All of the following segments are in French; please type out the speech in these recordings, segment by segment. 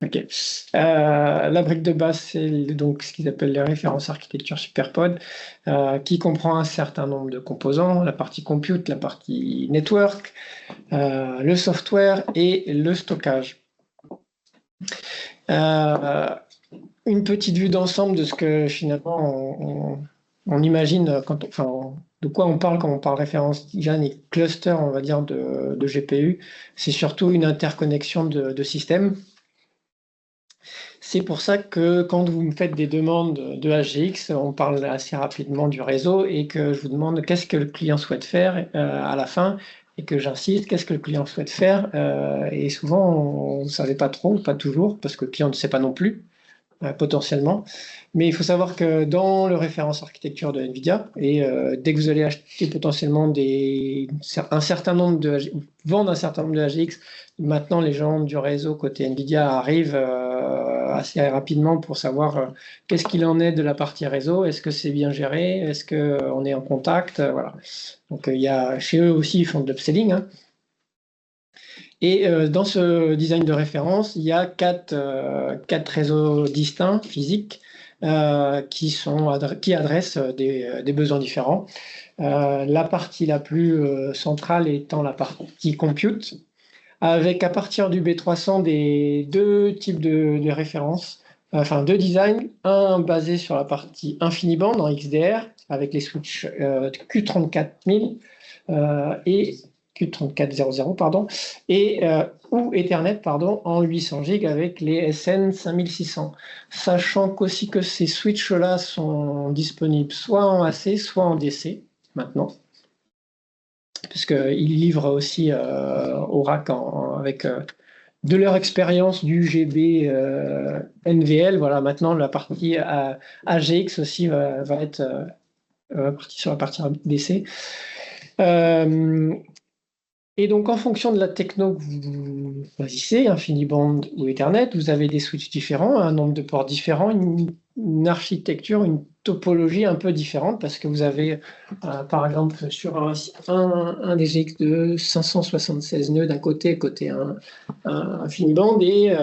Ok. La brique de base, c'est donc ce qu'ils appellent les références architecture Superpod, qui comprend un certain nombre de composants, la partie compute, la partie network, le software et le stockage. Une petite vue d'ensemble de ce que finalement on imagine de quoi on parle quand on parle référence design et cluster, on va dire, de GPU. C'est surtout une interconnexion de systèmes. C'est pour ça que quand vous me faites des demandes de HGX, on parle assez rapidement du réseau et que je vous demande qu'est-ce que le client souhaite faire à la fin et que j'insiste, qu'est-ce que le client souhaite faire. Et souvent, on ne savait pas trop, pas toujours, parce que le client ne sait pas non plus, potentiellement. Mais il faut savoir que dans le référence architecture de NVIDIA, et dès que vous allez acheter potentiellement un certain nombre vendre un certain nombre de HGX, maintenant les gens du réseau côté NVIDIA arrivent assez rapidement pour savoir qu'est-ce qu'il en est de la partie réseau, est-ce que c'est bien géré, est-ce qu'on est en contact, voilà. Donc il y a, chez eux aussi, ils font de l'upselling, hein. Et dans ce design de référence, il y a quatre réseaux distincts, physiques, qui adressent des besoins différents. La partie la plus centrale étant la partie compute, avec à partir du B300 des deux types de références, enfin deux designs, un basé sur la partie InfiniBand en XDR, avec les switches Q34000 et Q3400, pardon, et ou Ethernet, pardon, en 800 G avec les SN 5600. Sachant qu'aussi que ces switches-là sont disponibles soit en AC, soit en DC, maintenant, puisqu'ils livrent aussi au rack avec de leur expérience du GB NVL. Voilà, maintenant, la partie AGX aussi va être partie sur la partie DC. Et donc, en fonction de la techno que vous choisissez, InfiniBand ou Ethernet, vous avez des switches différents, un nombre de ports différents, une architecture, une topologie un peu différente, parce que vous avez, par exemple, sur un des GX de 576 nœuds d'un côté un InfiniBand, et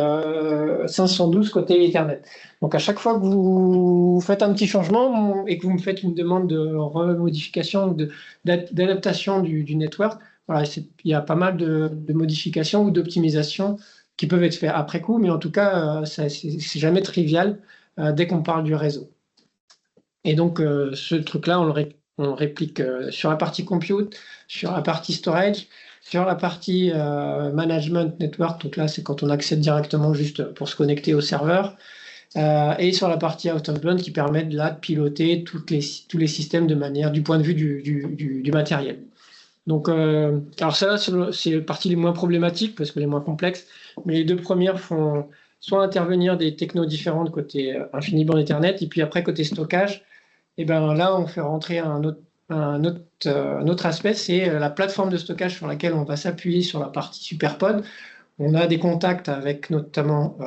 512 côté Ethernet. Donc, à chaque fois que vous faites un petit changement et que vous me faites une demande de remodification, d'adaptation du network, voilà, il y a pas mal de modifications ou d'optimisations qui peuvent être faites après coup, mais en tout cas, c'est jamais trivial dès qu'on parle du réseau. Et donc, ce truc-là, on le réplique sur la partie compute, sur la partie storage, sur la partie management network. Donc là, c'est quand on accède directement juste pour se connecter au serveur. Et sur la partie out of band qui permet de piloter tous les systèmes de manière du point de vue du matériel. Donc, alors ça, c'est les parties les moins problématiques parce que les moins complexes, mais les deux premières font soit intervenir des technos différentes côté InfiniBand Ethernet, et puis après côté stockage, et ben là, on fait rentrer un autre aspect, c'est la plateforme de stockage sur laquelle on va s'appuyer sur la partie Superpod. On a des contacts avec notamment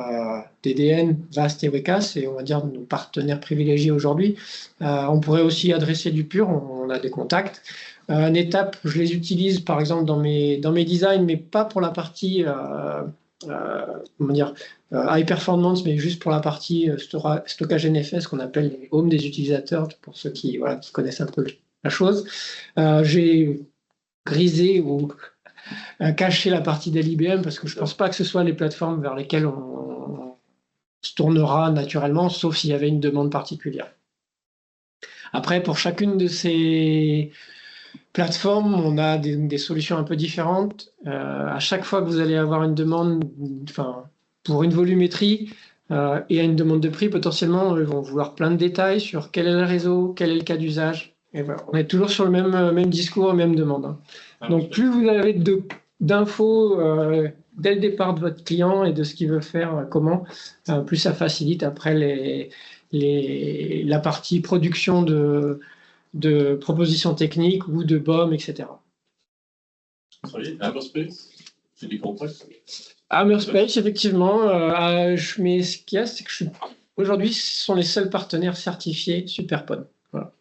DDN, VAST et WECAS, et on va dire nos partenaires privilégiés aujourd'hui. On pourrait aussi adresser du pur, on a des contacts. NetApp, je les utilise par exemple dans mes designs, mais pas pour la partie comment dire, high performance, mais juste pour la partie stockage NFS qu'on appelle les homes des utilisateurs, pour ceux qui connaissent un peu la chose. J'ai grisé ou cacher la partie d'LIBM parce que je ne pense pas que ce soit les plateformes vers lesquelles on se tournera naturellement, sauf s'il y avait une demande particulière. Après, pour chacune de ces plateformes, on a des solutions un peu différentes. À chaque fois que vous allez avoir une demande, pour une volumétrie et une demande de prix, potentiellement, ils vont vouloir plein de détails sur quel est le réseau, quel est le cas d'usage. Et voilà, on est toujours sur le même discours, même demande, hein. Donc, plus vous avez d'infos dès le départ de votre client et de ce qu'il veut faire, comment, plus ça facilite après la partie production de propositions techniques ou de BOM, etc. Hammerspace, c'est des contacts. Hammerspace, effectivement. Mais ce qu'il y a, c'est que aujourd'hui, ce sont les seuls partenaires certifiés Superpod. Voilà.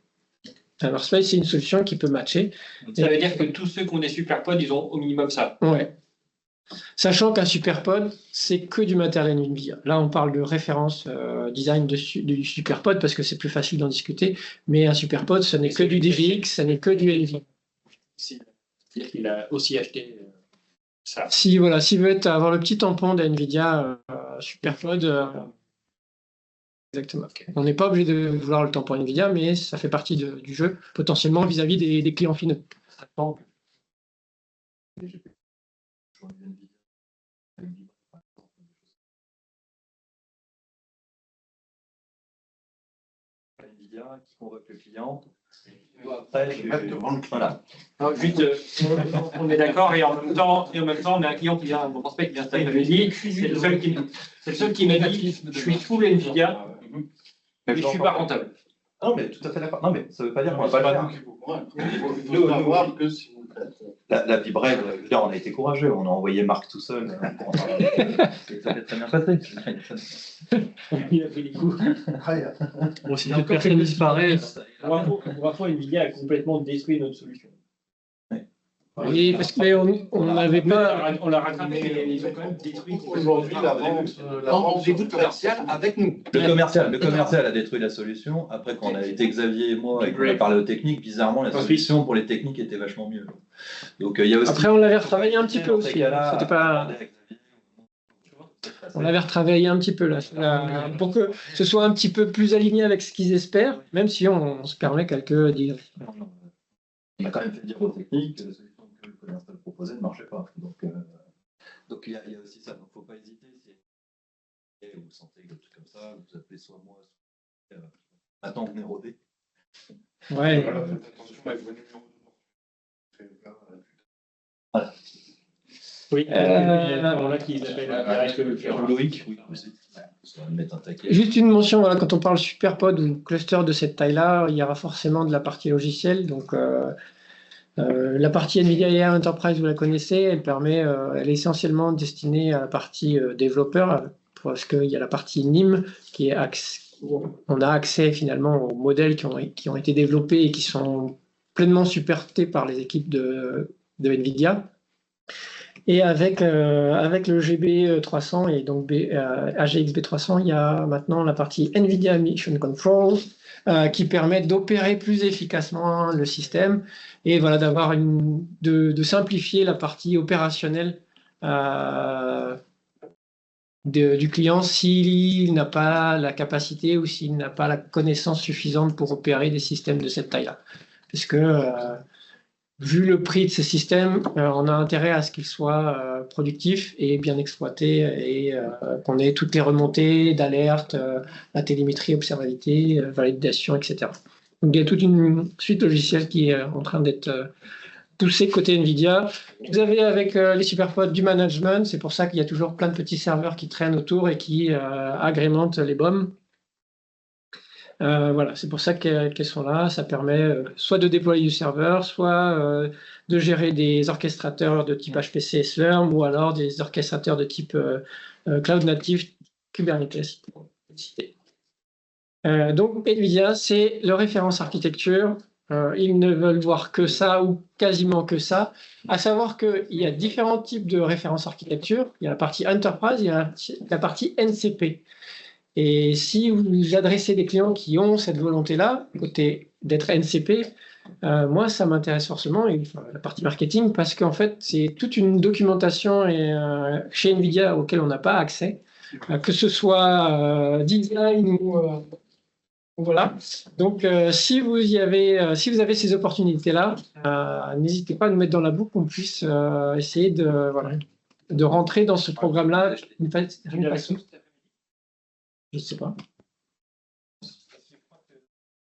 Hammerspace, c'est une solution qui peut matcher. Ça veut dire que tous ceux qui ont des Superpods, ils ont au minimum ça. Ouais. Sachant qu'un SuperPod, c'est que du matériel NVIDIA. Là, on parle de référence design du SuperPod parce que c'est plus facile d'en discuter. Mais un SuperPod, ce n'est que du DVX, ce n'est que du NVIDIA. C'est-à-dire qu'il a aussi acheté ça. Si voilà, s'il veut avoir le petit tampon de NVIDIA SuperPod, exactement. Ok. On n'est pas obligé de vouloir le tampon NVIDIA, mais ça fait partie du jeu potentiellement vis-à-vis des clients finaux. NVIDIA qui convoque le client. Après, voilà. Non, juste, on est d'accord et en même temps, on a un client qui vient, mon prospect qui vient s'installer, il m'avait dit, c'est le seul qui m'a dit, je suis full NVIDIA, mais je ne suis pas rentable. Non, mais tout à fait d'accord. Non, mais ça ne veut pas dire qu'on ne va pas le faire. La Vibrel, je veux dire, on a été courageux, on a envoyé Marc tout seul. Ça s'est très bien passé. Il a pris des coups. Bon, si personne disparaît. Pour info, NVIDIA a complètement détruit notre solution. Oui, parce qu'on n'avait pas. On l'a rattrapé, mais ils ont quand même détruit. Aujourd'hui, la vente En dégoût commercial avec nous. Le commercial a détruit la solution. Après, quand on a été Xavier et moi et qu'on a parlé aux techniques, bizarrement, la solution pour les techniques était vachement mieux. Donc, il y a aussi. Après, on l'avait retravaillé un petit peu aussi. C'était pas. On l'avait retravaillé un petit peu là, pour que ce soit un petit peu plus aligné avec ce qu'ils espèrent, même si on se permet quelques digressions. On a quand même fait dire aux techniques que la solution que le commercial proposait ne marchait pas. Donc il y a aussi ça. Donc, il ne faut pas hésiter. Si vous sentez que truc comme ça, vous appelez soit moi, soit attends, venez rôder. Ouais. Voilà. Oui, là qu'ils appellent Loïc, oui, aussi. Ça va mettre un taquet. Juste une mention, voilà, quand on parle SuperPod ou cluster de cette taille-là, il y aura forcément de la partie logicielle. Donc, la partie NVIDIA AI Enterprise, vous la connaissez, elle est essentiellement destinée à la partie développeur, parce qu'il y a la partie NIM qui est on a accès finalement aux modèles qui ont été développés et qui sont pleinement supportés par les équipes de NVIDIA. Et avec le GB300 et donc AGX B300, il y a maintenant la partie NVIDIA Mission Control qui permet d'opérer plus efficacement le système et voilà, de simplifier la partie opérationnelle du client s'il n'a pas la capacité ou s'il n'a pas la connaissance suffisante pour opérer des systèmes de cette taille-là. Parce que vu le prix de ces systèmes, on a intérêt à ce qu'ils soient productifs et bien exploités et qu'on ait toutes les remontées d'alerte, la télémétrie, observabilité, validation, etc. Donc il y a toute une suite logicielle qui est en train d'être poussée côté NVIDIA. Vous avez avec les SuperPods du management, c'est pour ça qu'il y a toujours plein de petits serveurs qui traînent autour et qui agrémentent les BOM. Voilà, c'est pour ça qu'elles sont là. Ça permet soit de déployer du serveur, soit de gérer des orchestrateurs de type HPC Slurm ou alors des orchestrateurs de type Cloud Native Kubernetes. Donc, NVIDIA, c'est leur référence architecture. Ils ne veulent voir que ça ou quasiment que ça. À savoir qu'il y a différents types de références architecture. Il y a la partie Enterprise, il y a la partie NCP. Et si vous adressez des clients qui ont cette volonté-là, côté d'être NCP, moi, ça m'intéresse forcément, la partie marketing, parce qu'en fait, c'est toute une documentation chez NVIDIA auquel on n'a pas accès, que ce soit design ou voilà. Donc, si vous avez ces opportunités-là, n'hésitez pas à nous mettre dans la boucle, qu'on puisse essayer de rentrer dans ce programme-là. Je ne sais pas.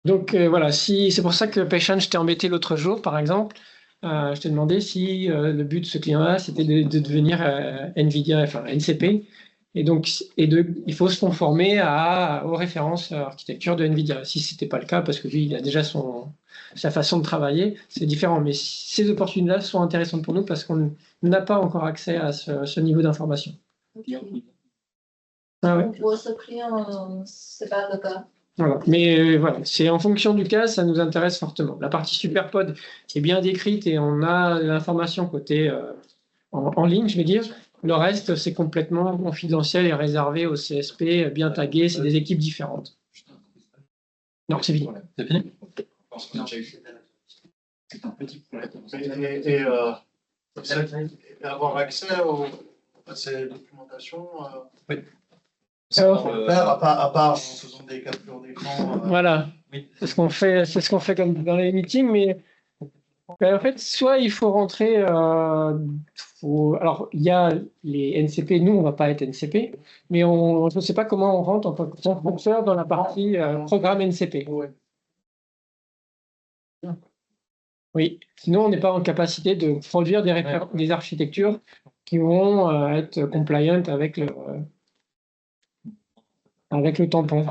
Donc voilà, c'est pour ça que Paychan, je t'ai embêté l'autre jour, par exemple. Je t'ai demandé si le but de ce client-là, c'était de devenir NVIDIA, enfin NCP. Et donc, il faut se conformer aux références architecture de NVIDIA. Si ce n'était pas le cas, parce que lui, il a déjà sa façon de travailler, c'est différent. Mais ces opportunités-là sont intéressantes pour nous parce qu'on n'a pas encore accès à ce niveau d'information. Ah ouais. Pour ce client, c'est pas le cas. Voilà. Mais voilà, c'est en fonction du cas, ça nous intéresse fortement. La partie SuperPod est bien décrite et on a l'information côté en ligne, je vais dire. Le reste, c'est complètement confidentiel et réservé au CSP, bien tagué, c'est des équipes différentes. Non, c'est fini. C'est fini? C'est un petit problème. Et avoir accès à ces documentations, Alors, on peut le faire à part en faisant des captures d'écran. voilà, Oui. c'est ce qu'on fait comme dans les meetings, mais en fait, soit il faut rentrer, alors il y a les NCP, nous on va pas être NCP, mais je ne sais pas comment on rentre en tant que fonctionnaire dans la partie programme NCP. Ouais. Oui, sinon on n'est pas en capacité de produire des architectures qui vont être compliant avec le tampon.